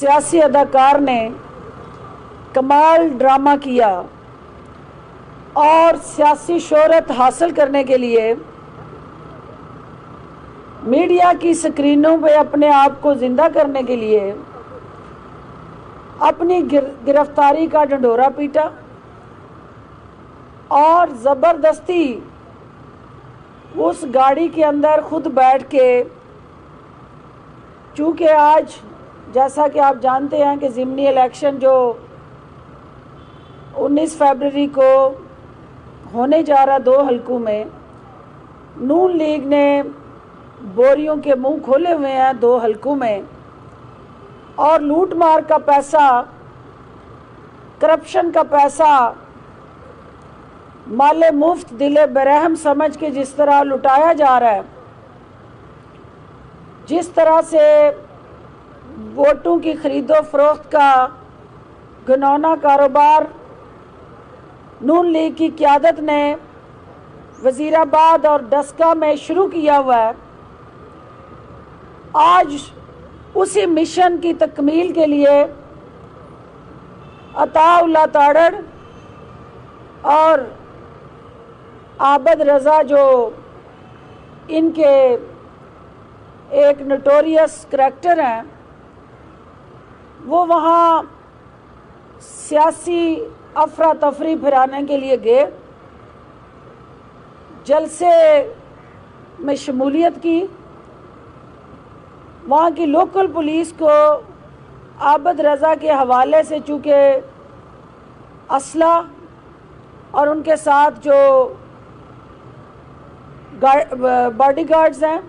सियासी अदाकार ने कमाल ड्रामा किया और सियासी शोहरत हासिल करने के लिए मीडिया की स्क्रीनों पे अपने आप को जिंदा करने के लिए अपनी गिरफ्तारी का ढंढोरा पीटा और ज़बरदस्ती उस गाड़ी के अंदर खुद बैठ के, चूँकि आज जैसा कि आप जानते हैं कि ज़िमनी इलेक्शन जो 19 फरवरी को होने जा रहा 2 हलकों में, नून लीग ने बोरियों के मुंह खोले हुए हैं 2 हलकों में और लूट मार का पैसा, करप्शन का पैसा माले मुफ्त दिले बरहम समझ के जिस तरह लुटाया जा रहा है, जिस तरह से वोटों की खरीदो फरोख्त का घिनौना कारोबार नून लीग की क़यादत ने वज़ीराबाद और डस्का में शुरू किया हुआ है, आज उसी मिशन की तकमील के लिए अताउल्लाह ताड़ड़ और आबद रज़ा जो इनके एक नोटोरियस करैक्टर हैं, वो वहाँ सियासी अफरा तफरी फिराने के लिए गए, जलसे में शमूलियत की। वहाँ की लोकल पुलिस को आबद रज़ा के हवाले से चूँकि असला और उनके साथ जो बॉडीगार्ड्स हैं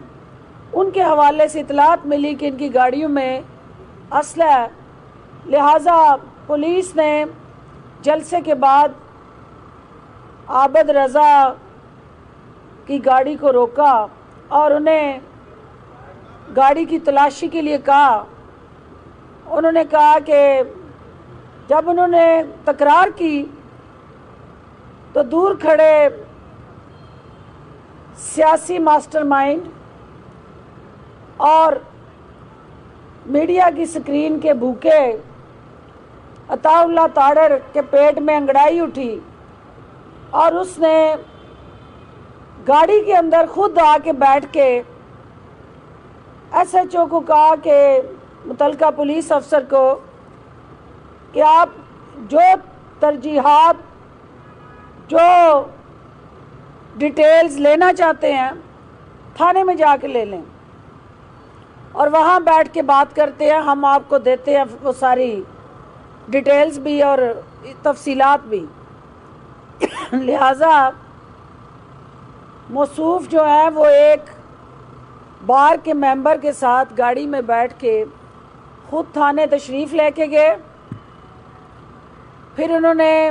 उनके हवाले से इतलात मिली कि इनकी गाड़ियों में असला है, लिहाजा पुलिस ने जलसे के बाद आबद रज़ा की गाड़ी को रोका और उन्हें गाड़ी की तलाशी के लिए कहा। उन्होंने कहा कि जब उन्होंने तकरार की तो दूर खड़े सियासी मास्टरमाइंड और मीडिया की स्क्रीन के भूखे अताउल्लाह ताड़ड़ के पेट में अंगड़ाई उठी और उसने गाड़ी के अंदर खुद आके बैठ के SHO को कहा कि मुतलका पुलिस अफसर को कि आप जो तरजीहात, जो डिटेल्स लेना चाहते हैं थाने में जाके ले लें और वहाँ बैठ के बात करते हैं, हम आपको देते हैं वो सारी डिटेल्स भी और तफसीलात भी। लिहाजा मौसूफ जो है वो एक बार के मेंबर के साथ गाड़ी में बैठ के खुद थाने तशरीफ़ लेके गए। फिर उन्होंने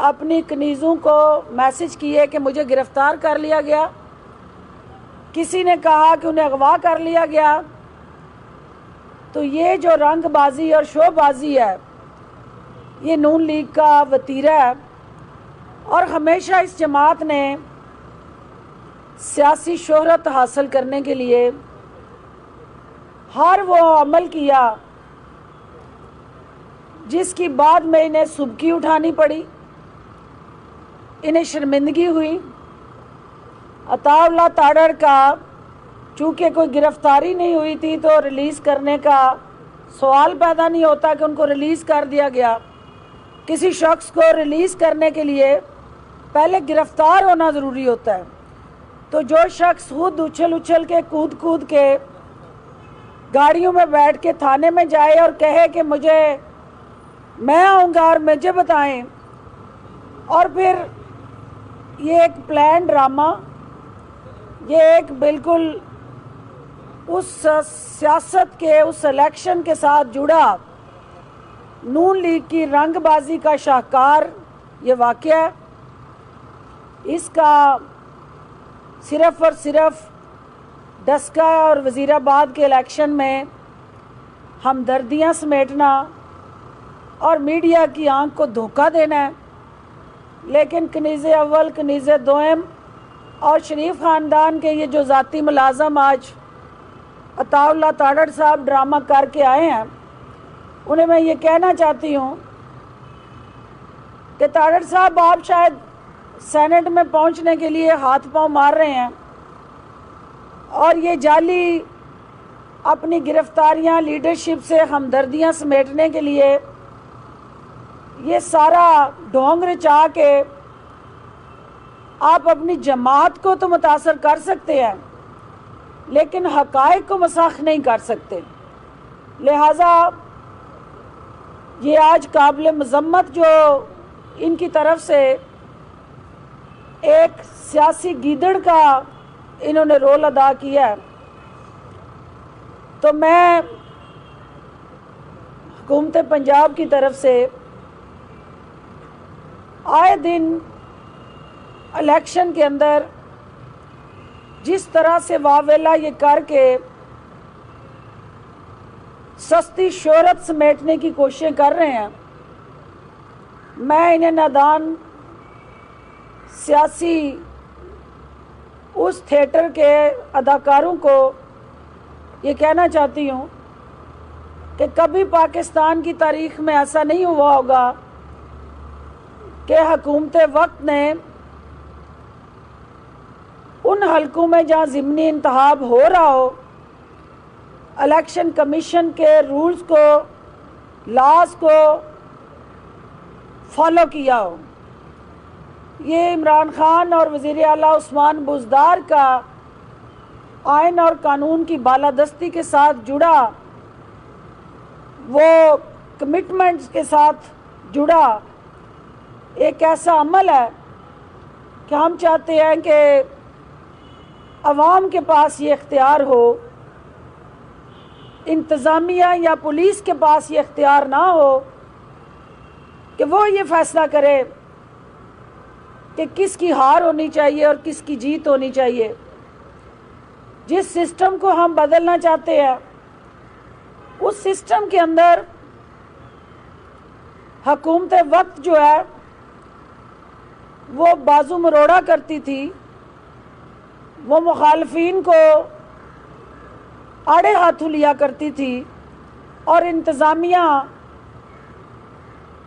अपनी कनीज़ों को मैसेज किए कि मुझे गिरफ़्तार कर लिया गया, किसी ने कहा कि उन्हें अगवा कर लिया गया। तो ये जो रंगबाजी और शोबाजी है, ये नून लीग का वतीरा है और हमेशा इस जमात ने सियासी शोहरत हासिल करने के लिए हर वो अमल किया जिसकी बाद में इन्हें सुबकी उठानी पड़ी, इन्हें शर्मिंदगी हुई। अताउल्लाह ताड़ड़ का चूँकि कोई गिरफ्तारी नहीं हुई थी तो रिलीज़ करने का सवाल पैदा नहीं होता कि उनको रिलीज़ कर दिया गया। किसी शख्स को रिलीज़ करने के लिए पहले गिरफ़्तार होना ज़रूरी होता है। तो जो शख्स खुद उछल के कूद के गाड़ियों में बैठ के थाने में जाए और कहे कि मैं आऊँगा और मुझे बताएं, और फिर ये एक प्लान ड्रामा, ये एक बिल्कुल उस सियासत के, उस इलेक्शन के साथ जुड़ा नून लीग की रंगबाजी का शाहकार ये वाक़या है। इसका सिर्फ़ और सिर्फ डस्का और वज़ीराबाद के इलेक्शन में हमदर्दियाँ समेटना और मीडिया की आंख को धोखा देना है, लेकिन कनीज़े अव्वल, कनीज़े दोम और शरीफ ख़ानदान के ये जो ज़ाती मुलाज़म आज अताउल्लाह ताड़ड़ साहब ड्रामा करके आए हैं, انہیں میں یہ کہنا چاہتی ہوں کہ تارڑ صاحب آپ شاید سینٹ میں پہنچنے کے لیے ہاتھ پاؤں مار رہے ہیں اور یہ جعلی اپنی گرفتاریاں لیڈرشپ سے ہمدردیاں سمیٹنے کے لیے یہ سارا ڈھونگ رچا کے آپ اپنی جماعت کو تو متاثر کر سکتے ہیں لیکن حقائق کو مسخ نہیں کر سکتے. لہٰذا یہ آج قابل مذمت جو ان کی طرف سے ایک سیاسی گیدڑ کا انہوں نے رول ادا کیا ہے، تو میں حکومت پنجاب کی طرف سے آئے دن الیکشن کے اندر جس طرح سے واویلا یہ کر کے سستی شہرت سمیٹنے کی کوششیں کر رہے ہیں، میں انہیں نادان سیاسی اس تھیٹر کے اداکاروں کو یہ کہنا چاہتی ہوں کہ کبھی پاکستان کی تاریخ میں ایسا نہیں ہوا ہوگا کہ حکومت وقت نے ان حلقوں میں جہاں ضمنی انتخاب ہو رہا ہو الیکشن کمیشن کے رولز کو، لاز کو فالو کیا ہو. یہ عمران خان اور وزیر اعلیٰ عثمان بزدار کا آئین اور قانون کی بالادستی کے ساتھ جڑا، وہ کمٹمنٹس کے ساتھ جڑا ایک ایسا عمل ہے کہ ہم چاہتے ہیں کہ عوام کے پاس یہ اختیار ہو، انتظامیہ یا پولیس کے پاس یہ اختیار نہ ہو کہ وہ یہ فیصلہ کرے کہ کس کی ہار ہونی چاہیے اور کس کی جیت ہونی چاہیے. جس سسٹم کو ہم بدلنا چاہتے ہیں اس سسٹم کے اندر حکومت وقت جو ہے وہ بازو مروڑا کرتی تھی، وہ مخالفین کو آڑے ہاتھوں لیا کرتی تھی اور انتظامیہ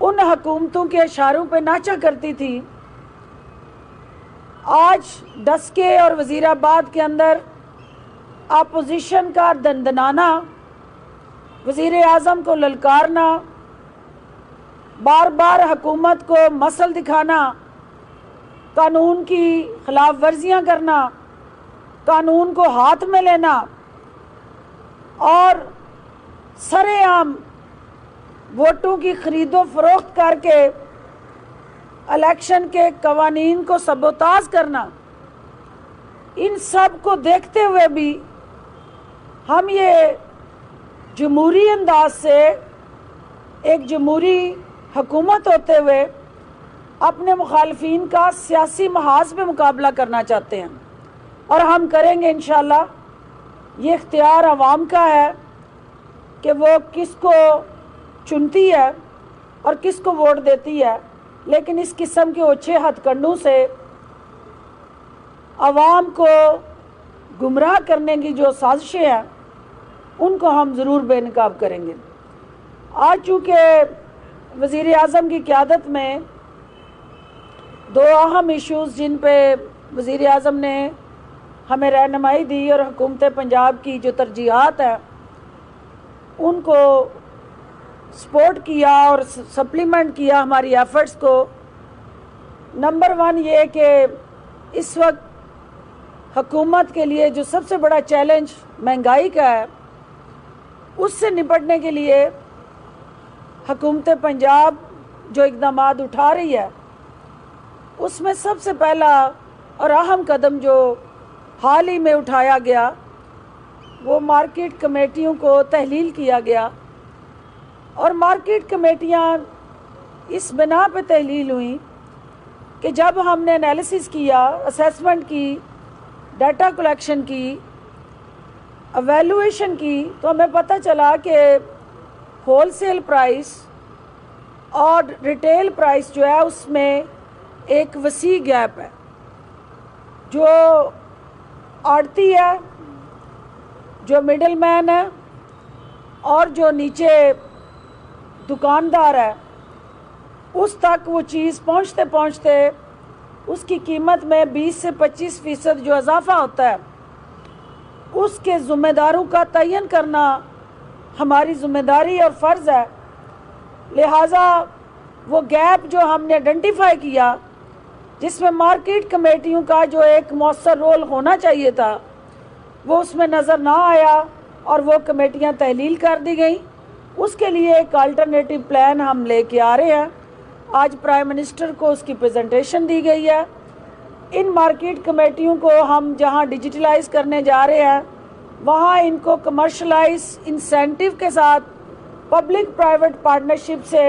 ان حکومتوں کے اشاروں پہ ناچا کرتی تھی. آج ڈسکے اور وزیر آباد کے اندر اپوزیشن کا دندنانا، وزیر اعظم کو للکارنا، بار بار حکومت کو مسل دکھانا، قانون کی خلاف ورزیاں کرنا، قانون کو ہاتھ میں لینا اور سرے عام ووٹوں کی خرید و فروخت کر کے الیکشن کے قوانین کو سبوتاژ کرنا، ان سب کو دیکھتے ہوئے بھی ہم یہ جمہوری انداز سے ایک جمہوری حکومت ہوتے ہوئے اپنے مخالفین کا سیاسی محاذ پہ مقابلہ کرنا چاہتے ہیں، اور ہم کریں گے انشاءاللہ. یہ اختیار عوام کا ہے کہ وہ کس کو چنتی ہے اور کس کو ووٹ دیتی ہے، لیکن اس قسم کے اوچھے ہتھ کنڈوں سے عوام کو گمراہ کرنے کی جو سازشیں ہیں ان کو ہم ضرور بے نقاب کریں گے. آج چونکہ وزیر اعظم کی قیادت میں دو اہم ایشوز جن پہ وزیر اعظم نے ہمیں رہنمائی دی اور حکومت پنجاب کی جو ترجیحات ہیں ان کو سپورٹ کیا اور سپلیمنٹ کیا ہماری ایفرٹس کو. نمبر 1 یہ کہ اس وقت حکومت کے لیے جو سب سے بڑا چیلنج مہنگائی کا ہے، اس سے نپٹنے کے لیے حکومت پنجاب جو اقدامات اٹھا رہی ہے اس میں سب سے پہلا اور اہم قدم جو حال ہی میں اٹھایا گیا وہ مارکیٹ کمیٹیوں کو تحلیل کیا گیا. اور مارکیٹ کمیٹیاں اس بنا پہ تحلیل ہوئیں کہ جب ہم نے انالیسس کیا، اسیسمنٹ کی، ڈیٹا کلیکشن کی، ایویلویشن کی، تو ہمیں پتہ چلا کہ ہول سیل پرائس اور ریٹیل پرائس جو ہے اس میں ایک وسیع گیپ ہے. جو آڑتی ہے، جو مڈل مین ہے اور جو نیچے दुकानदार है उस तक वो चीज़ पहुंचते पहुंचते उसकी कीमत में 20 से 25% जो इजाफा होता है उसके ज़िम्मेदारों का तयन करना हमारी ज़िम्मेदारी और फ़र्ज़ है। लिहाजा वो गैप जो हमने आइडेंटिफाई किया जिसमें मार्केट कमेटियों का जो एक मौसर रोल होना चाहिए था वो उसमें नज़र ना आया और वो कमेटियां तहलील कर दी गई। उसके लिए एक अल्टरनेटिव प्लान हम लेके आ रहे हैं। आज प्राइम मिनिस्टर को उसकी प्रेजेंटेशन दी गई है। इन मार्केट कमेटियों को हम जहां डिजिटलाइज करने जा रहे हैं वहां इनको कमर्शलाइज इंसेंटिव के साथ पब्लिक प्राइवेट पार्टनरशिप से